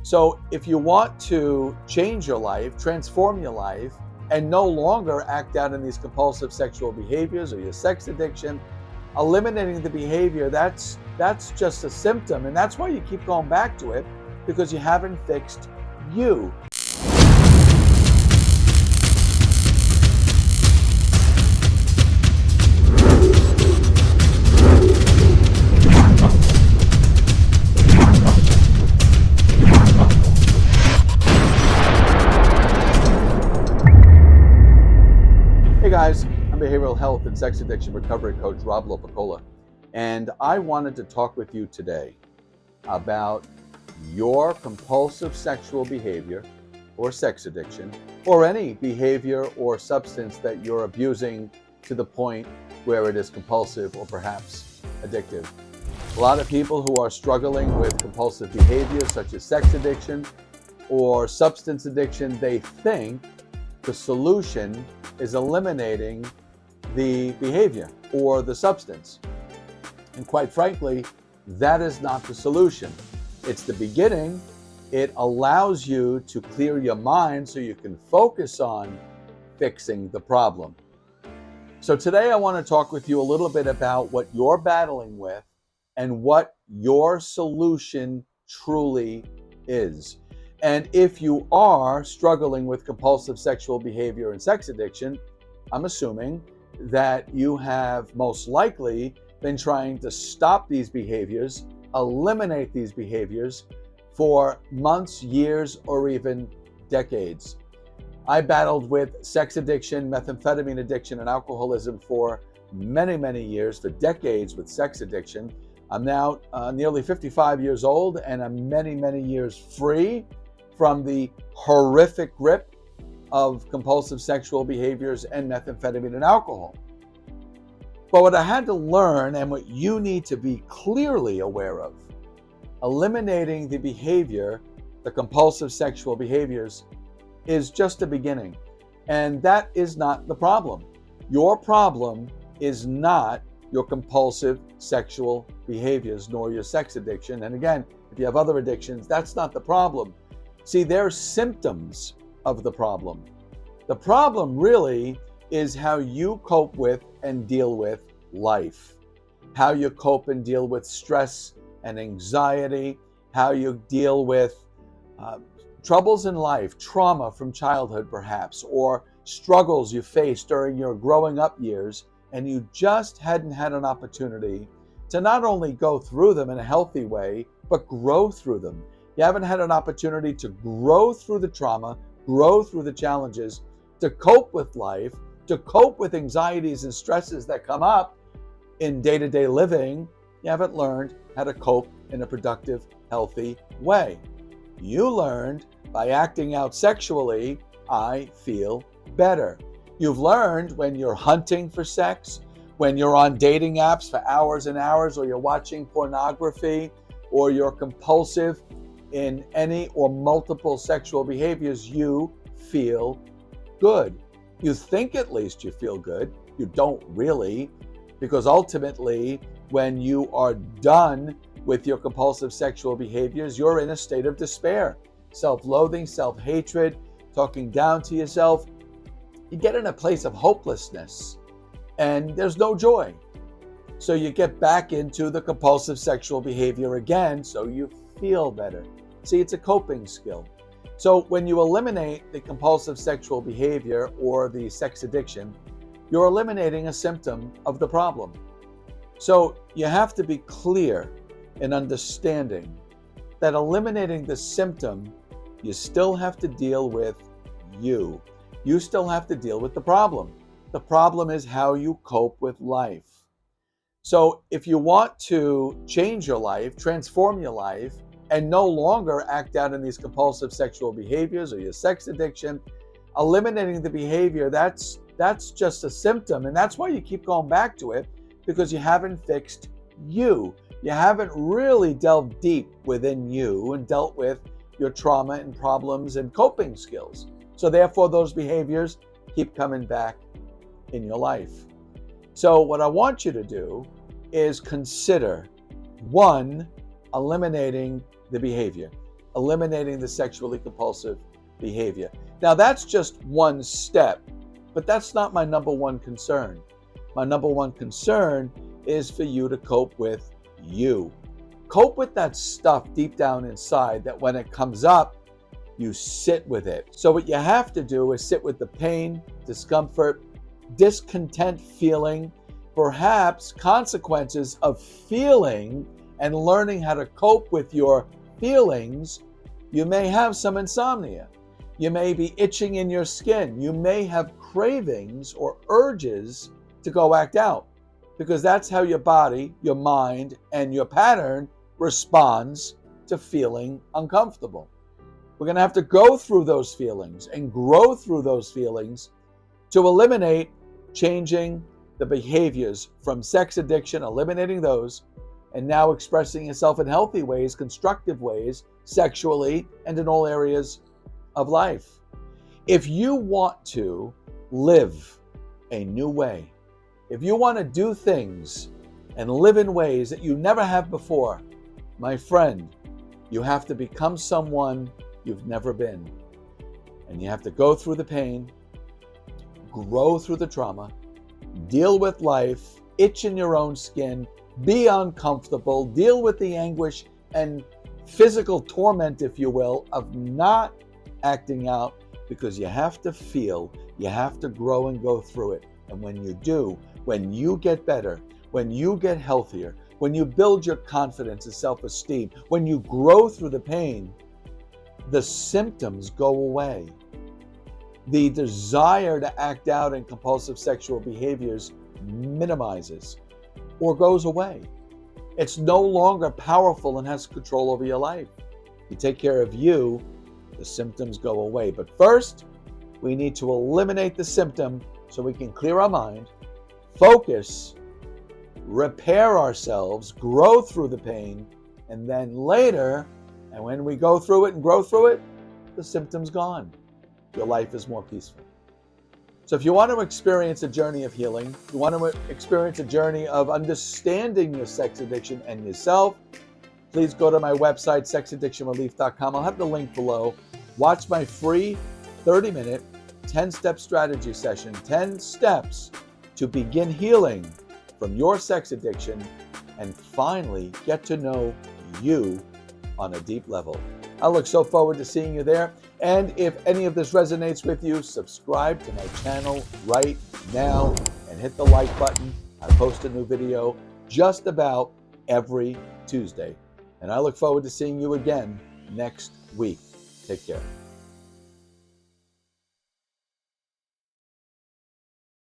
So if you want to change your life, transform your life, and no longer act out in these compulsive sexual behaviors or your sex addiction, eliminating the behavior, that's just a symptom. And that's why you keep going back to it, because you haven't fixed you. Hey guys, I'm behavioral health and sex addiction recovery coach Rob Lopicola, and I wanted to talk with you today about your compulsive sexual behavior or sex addiction, or any behavior or substance that you're abusing to the point where it is compulsive or perhaps addictive. A lot of people who are struggling with compulsive behavior such as sex addiction or substance addiction, they think the solution is eliminating the behavior or the substance. And quite frankly, that is not the solution. It's the beginning. It allows you to clear your mind so you can focus on fixing the problem. So today I want to talk with you a little bit about what you're battling with and what your solution truly is. And if you are struggling with compulsive sexual behavior and sex addiction, I'm assuming that you have most likely been trying to stop these behaviors, eliminate these behaviors for months, years, or even decades. I battled with sex addiction, methamphetamine addiction, and alcoholism for many years, for decades with sex addiction. I'm now nearly 55 years old, and I'm many years free from the horrific grip of compulsive sexual behaviors and methamphetamine and alcohol. But what I had to learn, and what you need to be clearly aware of, eliminating the behavior, the compulsive sexual behaviors, is just a beginning. And that is not the problem. Your problem is not your compulsive sexual behaviors, nor your sex addiction. And again, if you have other addictions, that's not the problem. See, they're symptoms of the problem. The problem really is how you cope with and deal with life, how you cope and deal with stress and anxiety, how you deal with troubles in life, trauma from childhood perhaps, or struggles you faced during your growing up years, and you just hadn't had an opportunity to not only go through them in a healthy way, but grow through them. You haven't had an opportunity to grow through the trauma, grow through the challenges, to cope with life, to cope with anxieties and stresses that come up in day-to-day living. You haven't learned how to cope in a productive, healthy way. You learned by acting out sexually, I feel better. You've learned when you're hunting for sex, when you're on dating apps for hours and hours, or you're watching pornography, or you're compulsive in any or multiple sexual behaviors, you feel good. You think at least you feel good. You don't really, because ultimately, when you are done with your compulsive sexual behaviors, you're in a state of despair, self-loathing, self-hatred, talking down to yourself. You get in a place of hopelessness, and there's no joy. So you get back into the compulsive sexual behavior again, so you feel better. See, it's a coping skill. So when you eliminate the compulsive sexual behavior or the sex addiction, you're eliminating a symptom of the problem. So you have to be clear in understanding that eliminating the symptom, you still have to deal with you. You still have to deal with the problem. The problem is how you cope with life. So if you want to change your life, transform your life, and no longer act out in these compulsive sexual behaviors or your sex addiction, eliminating the behavior, that's just a symptom. And that's why you keep going back to it, because you haven't fixed you. You haven't really delved deep within you and dealt with your trauma and problems and coping skills. So therefore, those behaviors keep coming back in your life. So what I want you to do is consider, one, eliminating the behavior. eliminating the sexually compulsive behavior. Now, that's just one step, but that's not my number one concern. My number one concern is for you to cope with you. Cope with that stuff deep down inside that when it comes up, you sit with it. So what you have to do is sit with the pain, discomfort, discontent feeling, perhaps consequences of feeling and learning how to cope with your feelings. You may have some insomnia. You may be itching in your skin. You may have cravings or urges to go act out, because that's how your body, your mind, and your pattern responds to feeling uncomfortable. We're going to have to go through those feelings and grow through those feelings to eliminate changing the behaviors from sex addiction, eliminating those, and now expressing yourself in healthy ways, constructive ways, sexually, and in all areas of life. If you want to live a new way, if you want to do things and live in ways that you never have before, my friend, you have to become someone you've never been. And you have to go through the pain, grow through the trauma, deal with life, itch in your own skin, be uncomfortable, deal with the anguish and physical torment, if you will, of not acting out, because you have to feel, you have to grow and go through it. And when you do, when you get better, when you get healthier, when you build your confidence and self-esteem, when you grow through the pain, the symptoms go away. The desire to act out in compulsive sexual behaviors minimizes or goes away. It's no longer powerful and has control over your life. You take care of you, the symptoms go away. But first, we need to eliminate the symptom so we can clear our mind, focus, repair ourselves, grow through the pain, and then later, and when we go through it and grow through it, the symptom's gone. Your life is more peaceful. So if you want to experience a journey of healing, you want to experience a journey of understanding your sex addiction and yourself, please go to my website, sexaddictionrelief.com. I'll have the link below. Watch my free 30-minute 10-step strategy session, 10 steps to begin healing from your sex addiction and finally get to know you on a deep level. I look so forward to seeing you there. And if any of this resonates with you, subscribe to my channel right now and hit the like button. I post a new video just about every Tuesday. And I look forward to seeing you again next week. Take care.